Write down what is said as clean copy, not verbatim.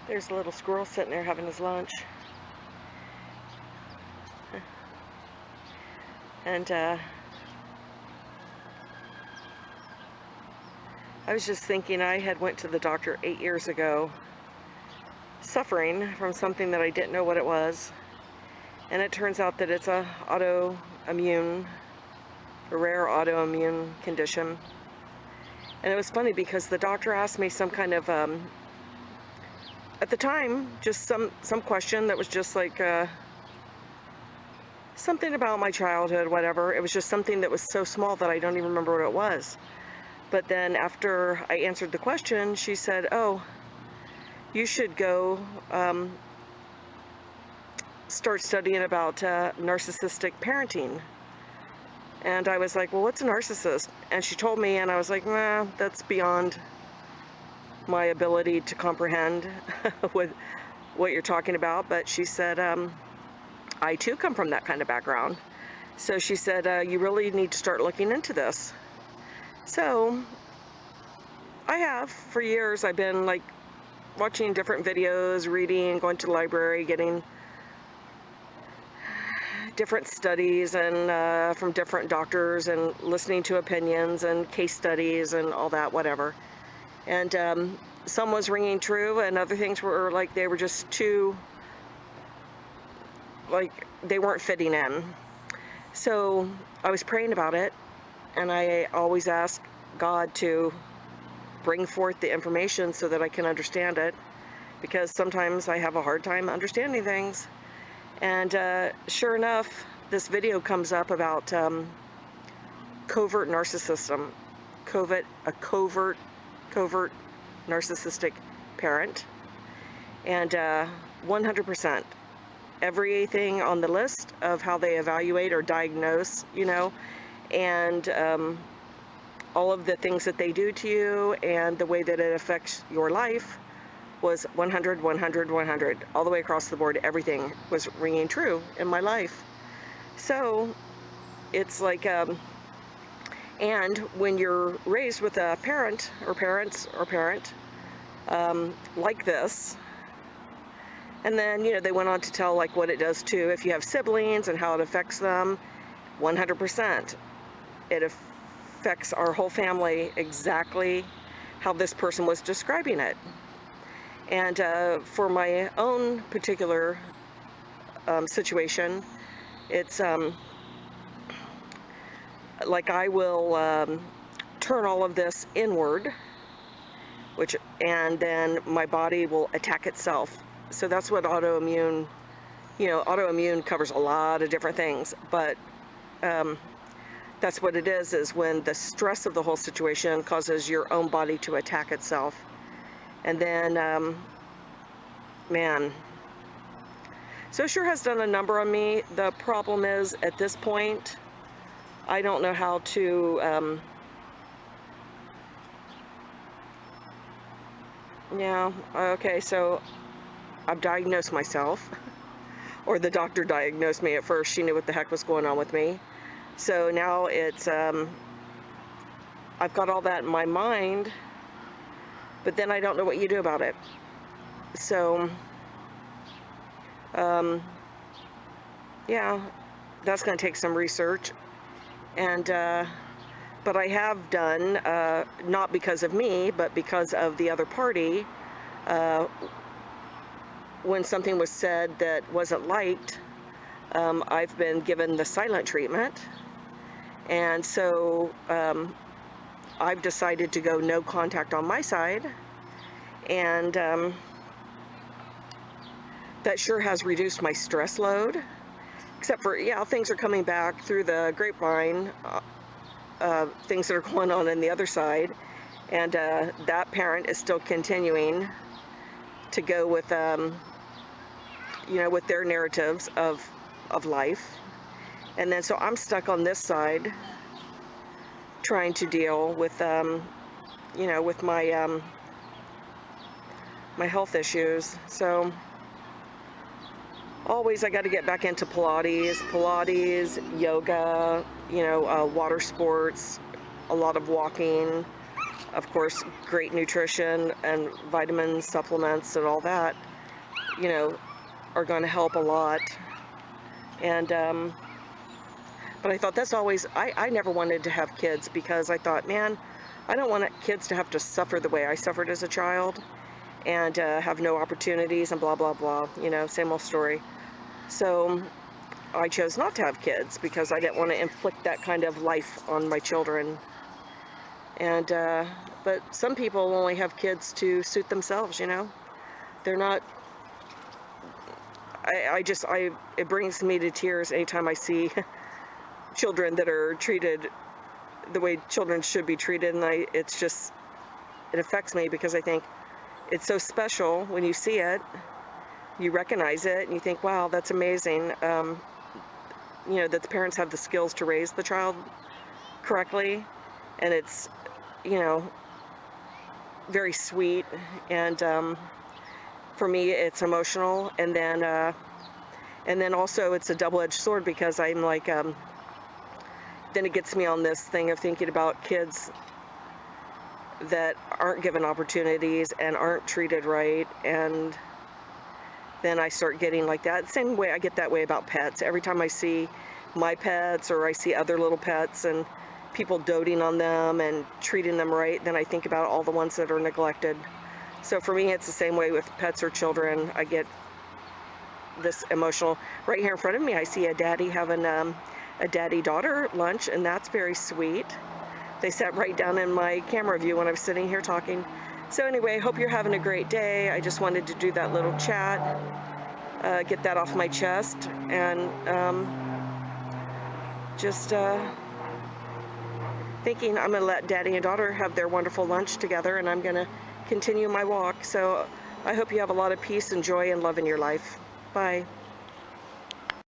There's a little squirrel sitting there having his lunch. And I was just thinking, I had went to the doctor 8 years ago, suffering from something that I didn't know what it was. And it turns out that it's a rare autoimmune condition. And it was funny because the doctor asked me some kind of, at the time, just some question that was just like something about my childhood, whatever. It was just something that was so small that I don't even remember what it was. But then after I answered the question, she said, "Oh, you should go start studying about narcissistic parenting." And I was like, "Well, what's a narcissist?" And she told me, and I was like, "Nah, that's beyond my ability to comprehend with what you're talking about." But she said, "I too come from that kind of background." So she said, "You really need to start looking into this." So I have for years. I've been like watching different videos, reading, going to the library, getting different studies and from different doctors, and listening to opinions and case studies and all that, whatever. And some was ringing true, and other things were like they were just too, like they weren't fitting in. So I was praying about it, and I always ask God to bring forth the information so that I can understand it, because sometimes I have a hard time understanding things. And sure enough, this video comes up about covert narcissism, a covert narcissistic parent, and 100%. Everything on the list of how they evaluate or diagnose, and all of the things that they do to you and the way that it affects your life was 100, 100, 100. All the way across the board, everything was ringing true in my life. So it's like, and when you're raised with a parent or parents or parent like this, and then, they went on to tell like what it does too if you have siblings and how it affects them. 100%. It affects our whole family exactly how this person was describing it. And for my own particular situation, it's like I will turn all of this inward, and then my body will attack itself. So that's what autoimmune covers a lot of different things, but that's what it is when the stress of the whole situation causes your own body to attack itself. And then, man, so it sure has done a number on me. The problem is, at this point, I don't know how to, okay, so I've diagnosed myself, or the doctor diagnosed me at first. She knew what the heck was going on with me. So now it's, I've got all that in my mind, but then I don't know what you do about it. So, yeah, that's going to take some research. And, but I have done, not because of me, but because of the other party, when something was said that wasn't liked, I've been given the silent treatment. And so I've decided to go no contact on my side. And that sure has reduced my stress load. Except for, things are coming back through the grapevine, things that are going on the other side. And that parent is still continuing to go with, with their narratives of life. And then so I'm stuck on this side trying to deal with, with my, my health issues. So always I got to get back into Pilates, yoga, water sports, a lot of walking, Of course, great nutrition and vitamins, supplements, and all that, you know, are going to help a lot. And but I thought that's always, I never wanted to have kids because I thought, man, I don't want kids to have to suffer the way I suffered as a child and have no opportunities and blah, blah, blah, same old story. So I chose not to have kids because I didn't want to inflict that kind of life on my children. And, but some people only have kids to suit themselves, They're not, it brings me to tears anytime I see children that are treated the way children should be treated, and it affects me because I think it's so special when you see it, you recognize it, and you think, wow, that's amazing, that the parents have the skills to raise the child correctly, and it's, very sweet, and for me, it's emotional, and then also it's a double-edged sword because I'm like, then it gets me on this thing of thinking about kids that aren't given opportunities and aren't treated right, and then I start getting like that. Same way I get that way about pets. Every time I see my pets or I see other little pets and people doting on them and treating them right, then I think about all the ones that are neglected. So for me, it's the same way with pets or children. I get this emotional. Right here in front of me, I see a daddy having a daddy-daughter lunch, and that's very sweet. They sat right down in my camera view when I was sitting here talking. So anyway, hope you're having a great day. I just wanted to do that little chat, get that off my chest, and just thinking I'm going to let daddy and daughter have their wonderful lunch together, and I'm going to continue my walk. So I hope you have a lot of peace and joy and love in your life. Bye.